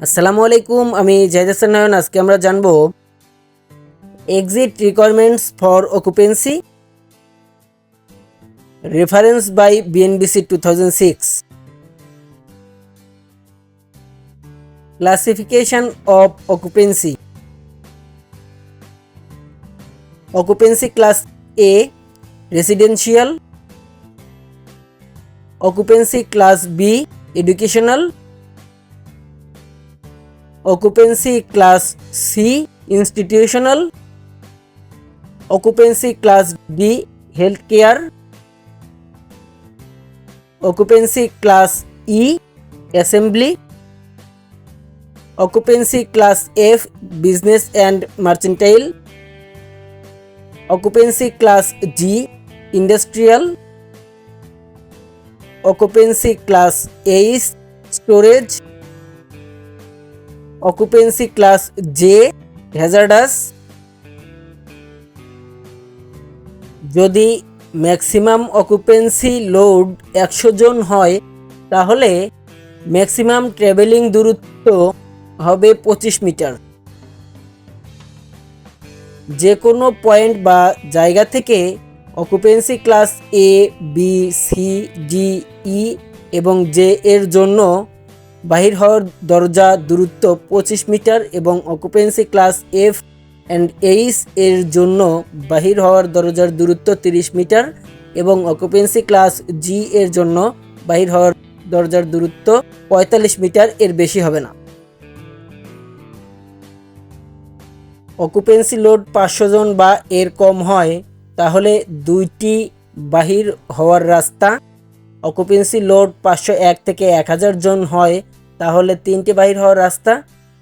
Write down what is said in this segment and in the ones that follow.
আসসালামু আলাইকুম, আমি জাহিদ হাসান নয়ন। আজকে আমরা জানবো exit requirements for occupancy reference by BNBC 2006। Classification of occupancy. Occupancy class A residential, occupancy class B educational, occupancy class C institutional, occupancy class D healthcare, occupancy class E assembly, occupancy class F business and mercantile, occupancy class G industrial, occupancy class H storage, occupancy class J hazardous। যদি maximum occupancy load 100 জন হয় তাহলে maximum travelling দূরত্ব হবে 25 metre. যে কোনো point বা জায়গা থেকে occupancy class A B C D E এবং জে এর জন্য বাহির হওয়ার দরজা দূরত্ব 25 মিটার এবং occupancy class F and H এর জন্য বাহির হওয়ার দরজার দূরত্ব 30 মিটার এবং অকুপেন্সি ক্লাস জি এর জন্য বাহির হওয়ার দরজার দূরত্ব 45 মিটার, এর বেশি হবে না। অকুপেন্সি লোড 500 জন বা এর কম হয় তাহলে দুইটি বাহির হওয়ার রাস্তা। অকুপেন্সি লোড 501 থেকে 1000 জন হয় তাহলে 3টি বাহির হওয়ার রাস্তা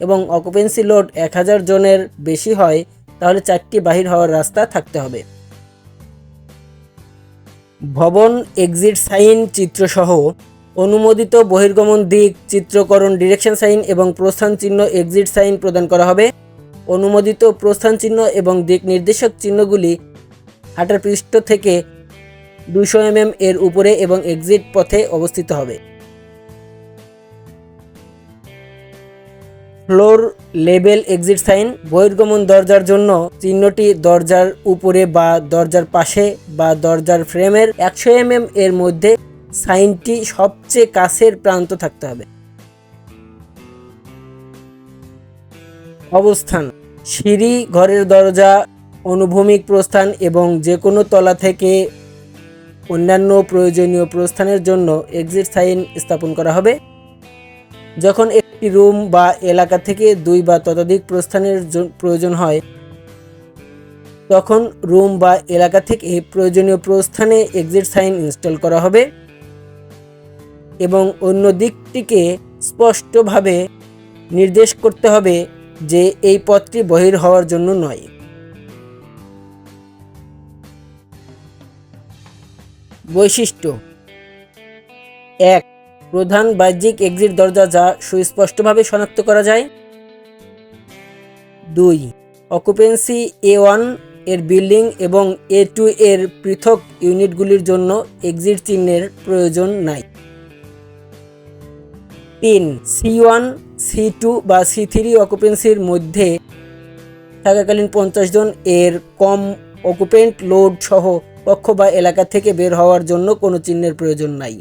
এবং অকুপেন্সি লোড 1000 জনের বেশি হয় তাহলে 4টি বাহির হওয়ার রাস্তা থাকতে হবে। ভবন এক্সিট সাইন চিত্রসহ অনুমোদিত বহির্গমন দিক চিত্রকরণ ডিরেকশন সাইন এবং প্রস্থান চিহ্ন এক্সিট সাইন প্রদান করা হবে। অনুমোদিত প্রস্থান চিহ্ন এবং দিক নির্দেশক চিহ্নগুলি হাঁটার পৃষ্ঠ থেকে 200 mm এর উপরে এবং এক্সিট পথে অবস্থিত হবে। ফ্লোর লেবেল এক্সিট সাইন। বহির্গমন দরজার জন্য চিহ্নটি দরজার উপরে বা দরজার পাশে বা দরজার ফ্রেমের 100 mm এর মধ্যে সাইনটি সবচেয়ে কাছের প্রান্ত থাকতে হবে। অবস্থান। সিঁড়ি, ঘরের দরজা, অনুভূমিক প্রস্থান এবং যে কোনো তলা থেকে অন্যান্য প্রয়োজনীয় প্রস্থানের জন্য এক্সিট সাইন স্থাপন করা হবে। যখন একটি রুম বা এলাকা থেকে 2 বা ততোধিক প্রস্থানের প্রয়োজন হয় তখন রুম বা এলাকা থেকে প্রয়োজনীয় প্রস্থানে এক্সিট সাইন ইনস্টল করা হবে এবং অন্য দিকটিকে স্পষ্টভাবে নির্দেশ করতে হবে যে এই পথটি বহির হওয়ার জন্য নয়। বৈশিষ্ট্য। 1. প্রধান বাহ্যিক এক্সিট দরজা যা সুস্পষ্টভাবে শনাক্ত করা যায়। 2. অকুপেন্সি A1 এর বিল্ডিং এবং A2 এর পৃথক ইউনিটগুলির জন্য এক্সিট চিহ্নের প্রয়োজন নাই। 3. C1, C2 বা C3 অকুপেন্সির মধ্যে থাকাকালীন 50 জন এর কম অকুপেন্ট লোড সহ কক্ষ বা এলাকা থেকে বের হওয়ার জন্য কোনো চিহ্নের প্রয়োজন নাই।